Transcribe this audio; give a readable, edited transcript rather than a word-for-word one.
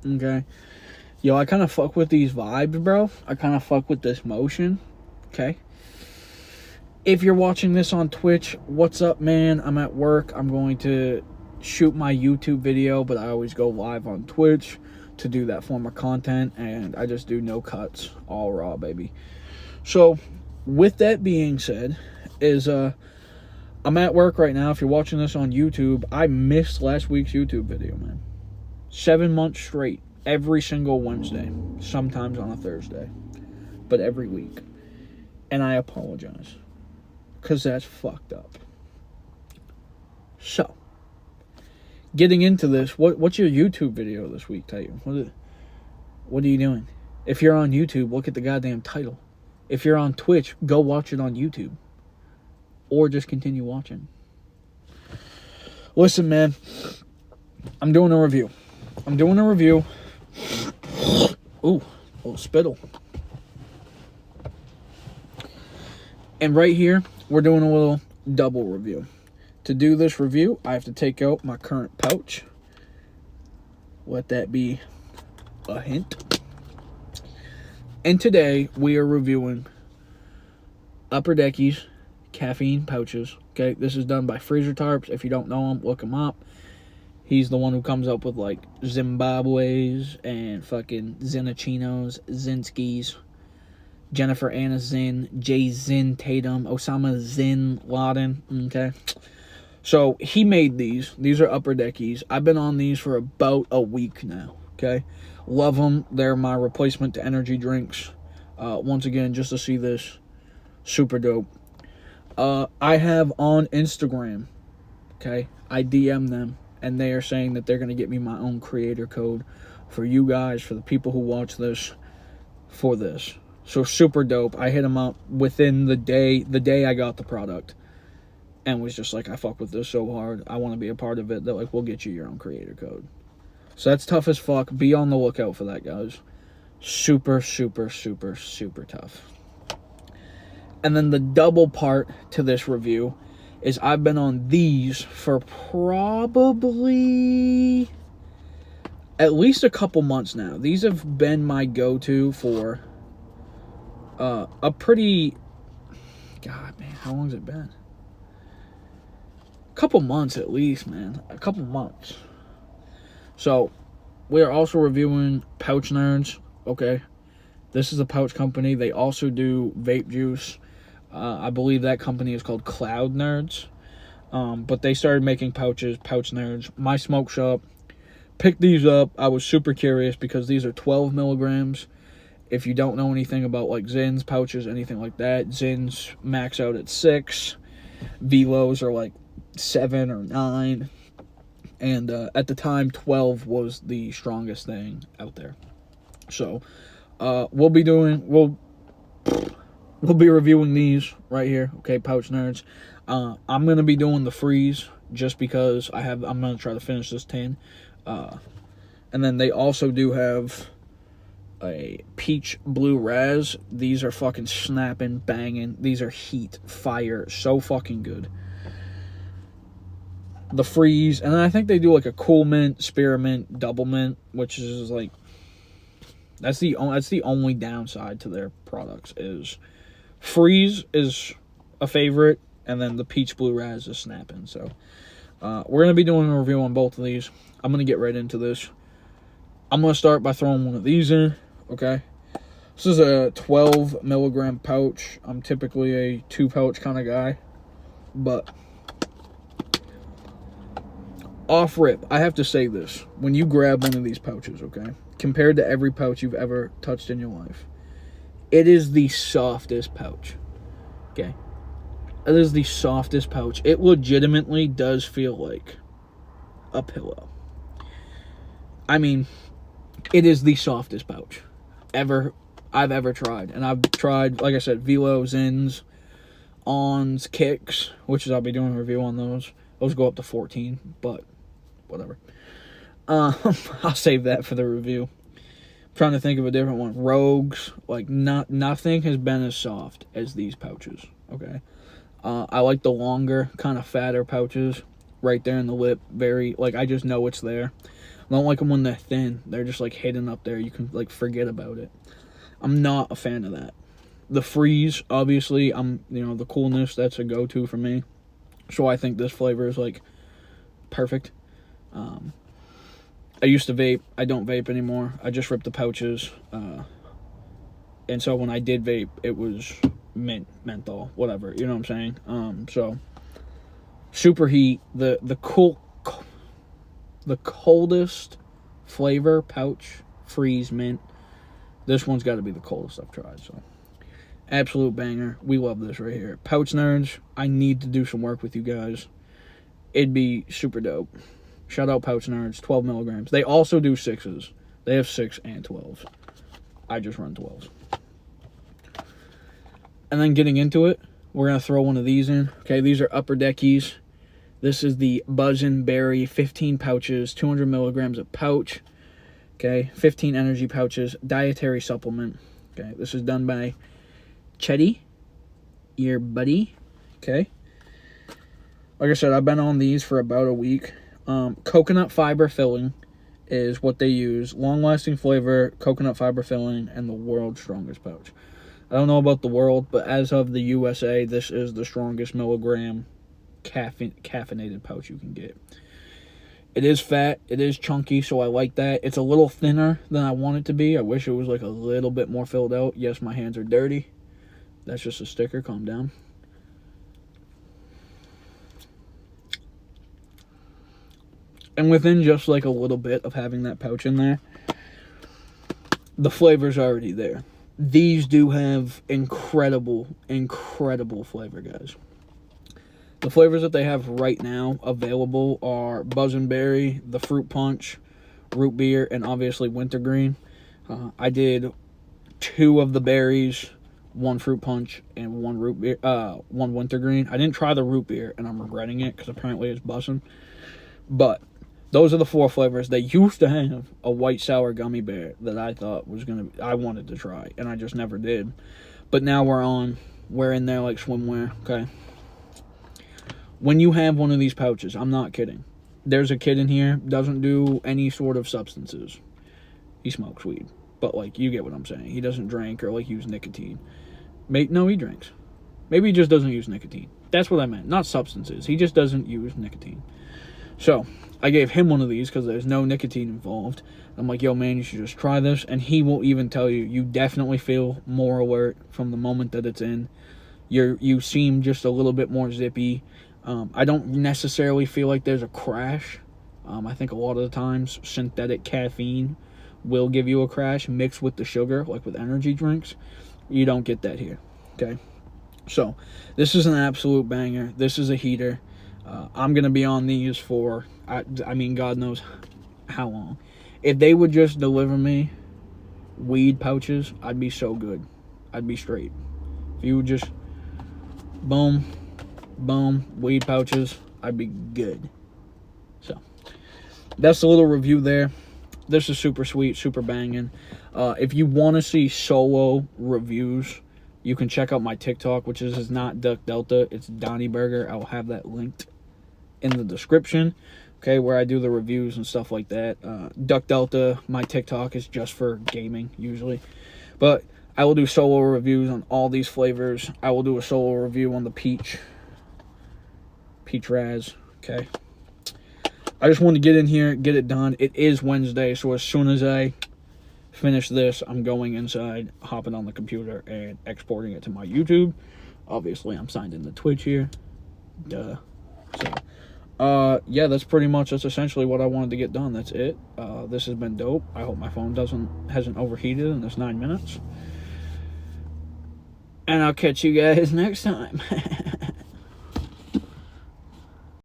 Okay. Yo, I kind of fuck with these vibes, bro. I kind of fuck with this motion. Okay. If you're watching this on Twitch, what's up, man? I'm at work. I'm going to shoot my YouTube video, but I always go live on Twitch to do that form of content, and I just do no cuts, all raw, baby. So, with that being said, I'm at work right now. If you're watching this on YouTube, I missed last week's YouTube video, man. 7 months straight, every single Wednesday, sometimes on a Thursday, but every week. And I apologize, because that's fucked up. So, getting into this, what's your YouTube video this week, Titan? What are you doing? If you're on YouTube, look at the goddamn title. If you're on Twitch, go watch it on YouTube. Or just continue watching. Listen, man, I'm doing a review. Ooh, a little spittle. And right here, we're doing a little double review. To do this review, I have to take out my current pouch. Let that be a hint. And today, we are reviewing UPPERDECKYS caffeine pouches. Okay, this is done by Freezer Tarps. If you don't know him, look him up. He's the one who comes up with like Zimbabwe's and fucking Zinachinos, Zinskis, Jennifer Anna Zinn, Jay Zinn Tatum, Osama Zinn Laden. Okay, so he made these. These are UPPERDECKYS. I've been on these for about a week now. Okay, love them. They're my replacement to energy drinks. Once again, just to see this, super dope. I have on Instagram. Okay, I DM them, and they are saying that they're going to get me my own creator code for you guys, for the people who watch this, for this. So super dope. I hit them up within the day I got the product, and was just like, I fuck with this so hard. I want to be a part of it. They're like, we'll get you your own creator code. So that's tough as fuck. Be on the lookout for that, guys. Super, super, super, super tough. And then the double part to this review is I've been on these for probably at least a couple months now. These have been my go-to for a pretty... God, man, how long has it been? A couple months at least, man. A couple months. So, we are also reviewing Pouch Nurdz. Okay. This is a pouch company. They also do vape juice. I believe that company is called Cloud Nurdz. But they started making pouches, Pouch Nurdz. My smoke shop picked these up. I was super curious because these are 12 milligrams. If you don't know anything about like Zyns pouches, anything like that, Zyns max out at 6. Velos are like 7 or 9. And at the time, 12 was the strongest thing out there. So, we'll be reviewing these right here, okay, Pouch Nurdz. I'm going to be doing the freeze just because I'm going to try to finish this tin. And then they also do have a peach blue raz. These are fucking snapping, banging. These are heat, fire, so fucking good. The freeze, and then I think they do like a cool mint, spearmint, double mint, which is like, that's the only downside to their products is freeze is a favorite, and then the peach blue raz is snapping. So we're gonna be doing a review on both of these. I'm gonna get right into this. I'm gonna start by throwing one of these in. Okay, this is a 12 milligram pouch. I'm typically a 2 pouch kind of guy, but off rip, I have to say this. When you grab one of these pouches, okay, compared to every pouch you've ever touched in your life, it is the softest pouch, okay? It is the softest pouch. It legitimately does feel like a pillow. I mean, it is the softest pouch I've ever tried. And I've tried, like I said, Velo, Zyns, Ons, Kicks, which is I'll be doing a review on those. Those go up to 14, but whatever. I'll save that for the review. I'm trying to think of a different one. Rogues, like nothing has been as soft as these pouches. Okay, I like the longer, kind of fatter pouches right there in the lip. Very, like, I just know it's there. I don't like them when they're thin. They're just like hidden up there. You can like forget about it. I'm not a fan of that. The freeze, obviously, the coolness, that's a go-to for me. So I think this flavor is like perfect. I used to vape. I don't vape anymore. I just rip the pouches. And so when I did vape, it was menthol, whatever. You know what I'm saying? So super heat. The coldest flavor pouch, freeze mint. This one's got to be the coldest I've tried. So absolute banger. We love this right here. Pouch Nurdz, I need to do some work with you guys. It'd be super dope. Shout out Pouch Nurdz, 12 milligrams. They also do 6s. They have 6 and 12s. I just run 12s. And then getting into it, we're going to throw one of these in. Okay, these are UPPERDECKYS. This is the Buzzin' Berry, 15 pouches, 200 milligrams a pouch. Okay, 15 energy pouches, dietary supplement. Okay, this is done by Chetty, your buddy. Okay. Like I said, I've been on these for about a week. Coconut fiber filling is what they use. Long-lasting flavor, coconut fiber filling, and the world's strongest pouch. I don't know about the world, but as of the USA, this is the strongest milligram caffeinated pouch you can get. It is fat. It is chunky, so I like that. It's a little thinner than I want it to be. I wish it was like a little bit more filled out. Yes, my hands are dirty. That's just a sticker. Calm down. And within just like a little bit of having that pouch in there, the flavor's already there. These do have incredible flavor, guys. The flavors that they have right now available are Buzzin' Berry, the Fruit Punch, Root Beer, and obviously Wintergreen. I did 2 of the berries, 1 Fruit Punch, and 1 Root Beer, 1 Wintergreen. I didn't try the Root Beer, and I'm regretting it because apparently it's bussin'. But those are the 4 flavors. They used to have a white sour gummy bear that I thought I wanted to try, and I just never did. But now we're in there like swimwear, okay? When you have one of these pouches, I'm not kidding. There's a kid in here, doesn't do any sort of substances. He smokes weed, but like, you get what I'm saying. He doesn't drink or like use nicotine. No, he drinks. Maybe he just doesn't use nicotine. That's what I meant, not substances. He just doesn't use nicotine. So I gave him one of these because there's no nicotine involved. I'm like, yo, man, you should just try this. And he will even tell you, you definitely feel more alert from the moment that it's in. You seem just a little bit more zippy. I don't necessarily feel like there's a crash. I think a lot of the times synthetic caffeine will give you a crash mixed with the sugar, like with energy drinks. You don't get that here, okay? So this is an absolute banger. This is a heater. I'm going to be on these for, I mean, God knows how long. If they would just deliver me weed pouches, I'd be so good. I'd be straight. If you would just, boom, weed pouches, I'd be good. So, that's a little review there. This is super sweet, super banging. If you want to see solo reviews, you can check out my TikTok, which is not Duck Delta, it's Donnie Burger. I will have that linked in the description, okay, where I do the reviews and stuff like that. Duck Delta, my TikTok is just for gaming, usually. But I will do solo reviews on all these flavors. I will do a solo review on the peach Raz, okay. I just wanted to get in here, get it done. It is Wednesday, so as soon as I finish this, I'm going inside, hopping on the computer, and exporting it to my YouTube. Obviously, I'm signed into Twitch here. Duh. So, yeah, that's essentially what I wanted to get done. That's it. This has been dope. I hope my phone hasn't overheated in this 9 minutes. And I'll catch you guys next time.